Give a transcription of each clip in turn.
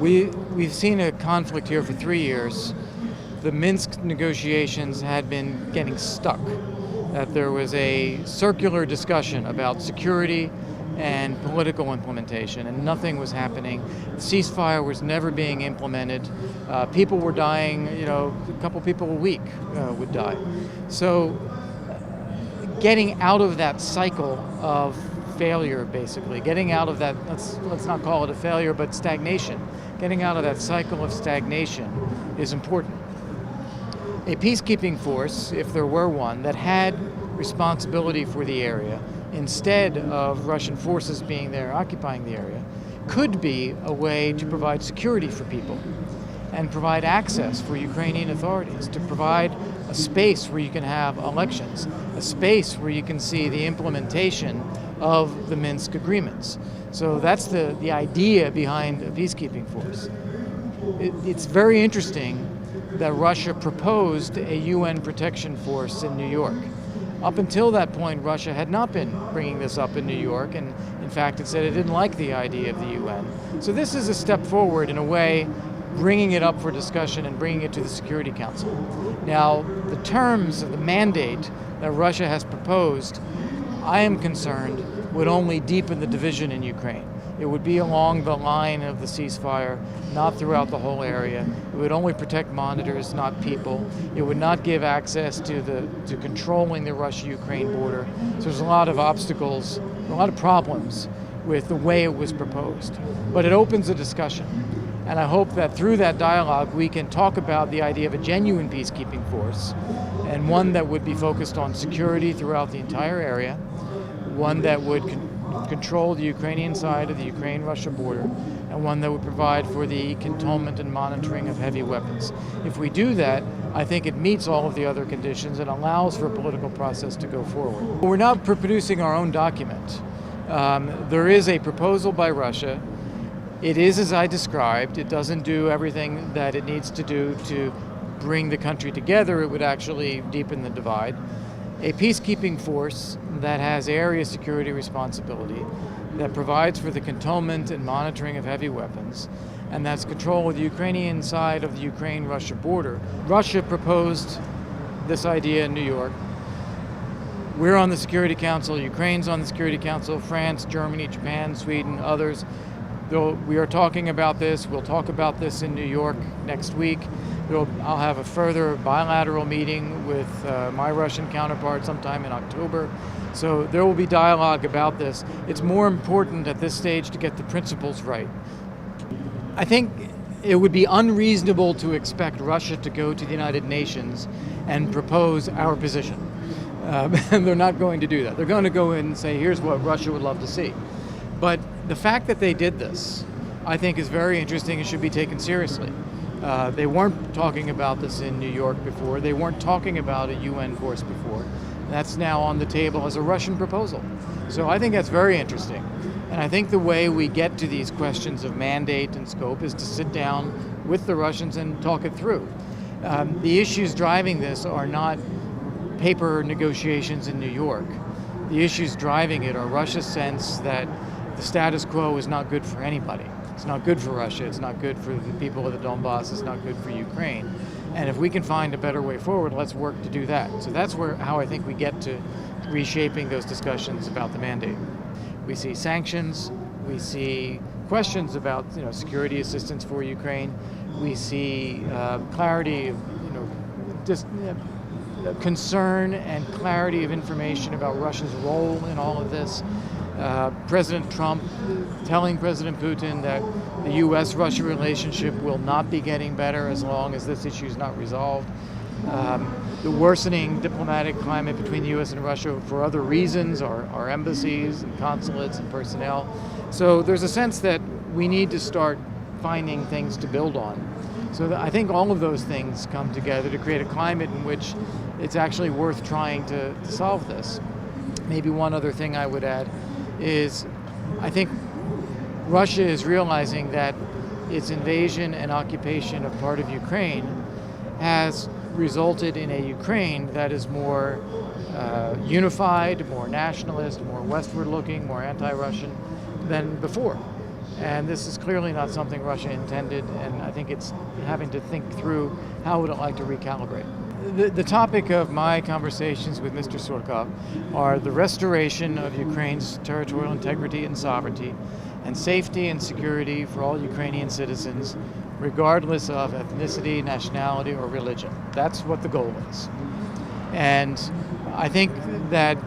We've seen a conflict here for 3 years. The Minsk negotiations had been getting stuck. That there was a circular discussion about security and political implementation, and nothing was happening. The ceasefire was never being implemented. People were dying, a couple people a week would die. So getting out of that cycle of failure, basically, getting out of that, let's not call it a failure, but stagnation. Getting out of that cycle of stagnation is important. A peacekeeping force, if there were one, that had responsibility for the area, instead of Russian forces being there occupying the area, could be a way to provide security for people and provide access for Ukrainian authorities, to provide a space where you can have elections, a space where you can see the implementation of the Minsk agreements. So that's the idea behind a peacekeeping force. It's very interesting that Russia proposed a UN protection force in New York. Up until that point, Russia had not been bringing this up in New York, and in fact it said it didn't like the idea of the UN. So this is a step forward in a way, bringing it up for discussion and bringing it to the Security Council. Now, the terms of the mandate that Russia has proposed, I am concerned, would only deepen the division in Ukraine. It would be along the line of the ceasefire, not throughout the whole area. It would only protect monitors, not people. It would not give access to controlling the Russia-Ukraine border. So there's a lot of obstacles, a lot of problems with the way it was proposed. But it opens a discussion. And I hope that through that dialogue we can talk about the idea of a genuine peacekeeping force, and one that would be focused on security throughout the entire area, one that would control the Ukrainian side of the Ukraine-Russia border, and one that would provide for the cantonment and monitoring of heavy weapons. If we do that, I think it meets all of the other conditions and allows for a political process to go forward. We're not producing our own document. There is a proposal by Russia. It is as I described. It doesn't do everything that it needs to do to bring the country together. It would actually deepen the divide. A peacekeeping force that has area security responsibility, that provides for the cantonment and monitoring of heavy weapons, and that's control of the Ukrainian side of the Ukraine-Russia border. Russia proposed this idea in New York. We're on the Security Council, Ukraine's on the Security Council, France, Germany, Japan, Sweden, others. We are talking about this. We'll talk about this in New York next week. I'll have a further bilateral meeting with my Russian counterpart sometime in October. So there will be dialogue about this. It's more important at this stage to get the principles right. I think it would be unreasonable to expect Russia to go to the United Nations and propose our position. And they're not going to do that. They're going to go in and say, here's what Russia would love to see. But the fact that they did this, I think, is very interesting and should be taken seriously. They weren't talking about this in New York before. They weren't talking about a UN force before. That's now on the table as a Russian proposal. So I think that's very interesting. And I think the way we get to these questions of mandate and scope is to sit down with the Russians and talk it through. The issues driving this are not paper negotiations in New York. The issues driving it are Russia's sense that the status quo is not good for anybody. It's not good for Russia, it's not good for the people of the Donbass, it's not good for Ukraine. And if we can find a better way forward, let's work to do that. So that's how I think we get to reshaping those discussions about the mandate. We see sanctions, we see questions about security assistance for Ukraine, we see clarity, concern and clarity of information about Russia's role in all of this. President Trump telling President Putin that the U.S.-Russia relationship will not be getting better as long as this issue is not resolved. The worsening diplomatic climate between the U.S. and Russia for other reasons, our embassies and consulates and personnel. So there's a sense that we need to start finding things to build on. So I think all of those things come together to create a climate in which it's actually worth trying to solve this. Maybe one other thing I would add is I think Russia is realizing that its invasion and occupation of part of Ukraine has resulted in a Ukraine that is more unified, more nationalist, more westward looking, more anti-Russian than before. And this is clearly not something Russia intended, and I think it's having to think through how would it like to recalibrate. The topic of my conversations with Mr. Surkov are the restoration of Ukraine's territorial integrity and sovereignty, and safety and security for all Ukrainian citizens, regardless of ethnicity, nationality, or religion. That's what the goal is. And I think that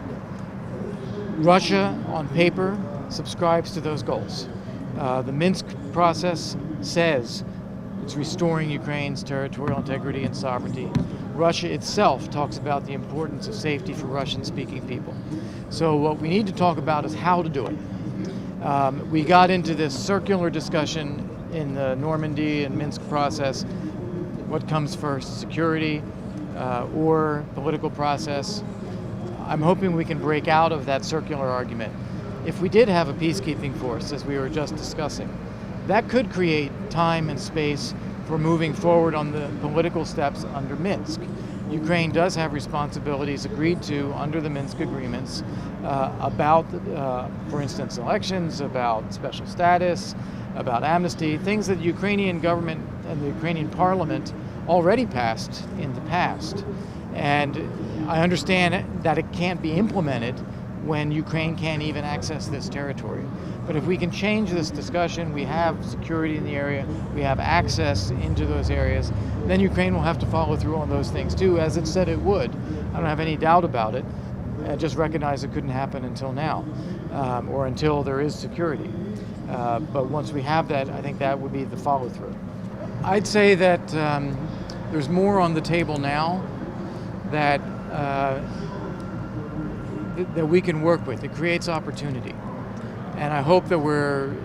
Russia, on paper, subscribes to those goals. The Minsk process says it's restoring Ukraine's territorial integrity and sovereignty. Russia itself talks about the importance of safety for Russian-speaking people. So what we need to talk about is how to do it. We got into this circular discussion in the Normandy and Minsk process. What comes first, security or political process? I'm hoping we can break out of that circular argument. If we did have a peacekeeping force, as we were just discussing, that could create time and space for moving forward on the political steps under Minsk. Ukraine does have responsibilities agreed to under the Minsk agreements about, for instance, elections, about special status, about amnesty, things that the Ukrainian government and the Ukrainian parliament already passed in the past. And I understand that it can't be implemented when Ukraine can't even access this territory. But if we can change this discussion, we have security in the area, we have access into those areas, then Ukraine will have to follow through on those things too, as it said it would. I don't have any doubt about it. I just recognize it couldn't happen until now, or until there is security. But once we have that, I think that would be the follow through. I'd say that there's more on the table now that that we can work with. It creates opportunity. And I hope that we're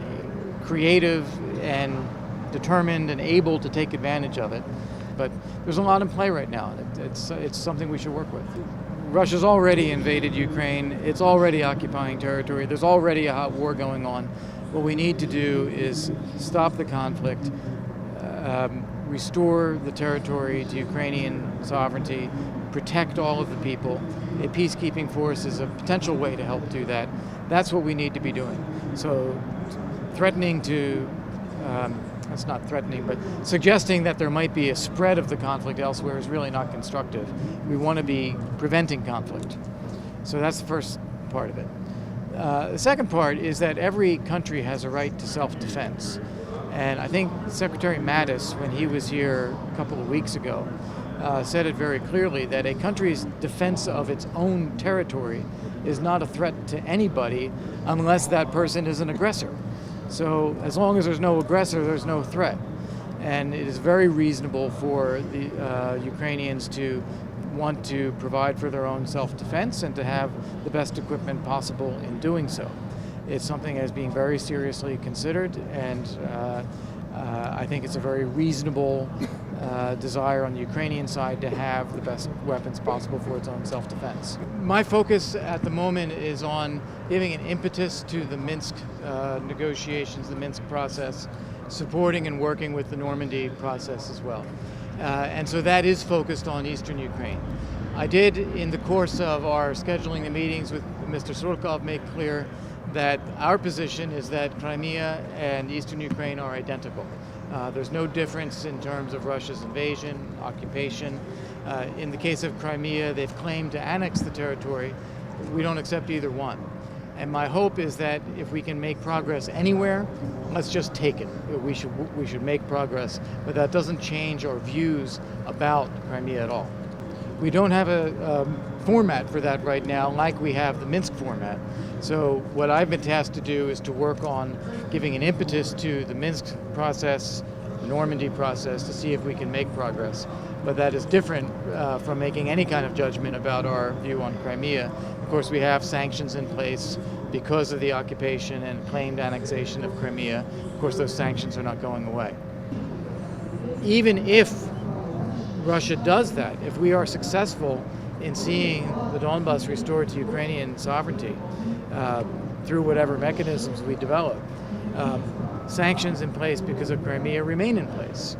creative and determined and able to take advantage of it. But there's a lot in play right now. It's something we should work with. Russia's already invaded Ukraine. It's already occupying territory. There's already a hot war going on. What we need to do is stop the conflict, restore the territory to Ukrainian sovereignty, protect all of the people. A peacekeeping force is a potential way to help do that. That's what we need to be doing. So threatening to, that's not threatening, but suggesting that there might be a spread of the conflict elsewhere is really not constructive. We want to be preventing conflict. So that's the first part of it. The second part is that every country has a right to self-defense. And I think Secretary Mattis, when he was here a couple of weeks ago, said it very clearly that a country's defense of its own territory is not a threat to anybody unless that person is an aggressor. So as long as there's no aggressor, there's no threat. And it is very reasonable for the Ukrainians to want to provide for their own self-defense and to have the best equipment possible in doing so. It's something that is being very seriously considered, and I think it's a very reasonable desire on the Ukrainian side to have the best weapons possible for its own self-defense. My focus at the moment is on giving an impetus to the Minsk negotiations, the Minsk process, supporting and working with the Normandy process as well. And so that is focused on eastern Ukraine. I did, in the course of our scheduling the meetings with Mr. Surkov, make clear that our position is that Crimea and eastern Ukraine are identical. There's no difference in terms of Russia's invasion, occupation. In the case of Crimea, they've claimed to annex the territory. We don't accept either one. And my hope is that if we can make progress anywhere, let's just take it. We should make progress, but that doesn't change our views about Crimea at all. We don't have a format for that right now, like we have the Minsk format. So what I've been tasked to do is to work on giving an impetus to the Minsk process, the Normandy process, to see if we can make progress. But that is different from making any kind of judgment about our view on Crimea. Of course, we have sanctions in place because of the occupation and claimed annexation of Crimea. Of course, those sanctions are not going away. Even if Russia does that, if we are successful in seeing the Donbas restored to Ukrainian sovereignty through whatever mechanisms we develop, sanctions in place because of Crimea remain in place.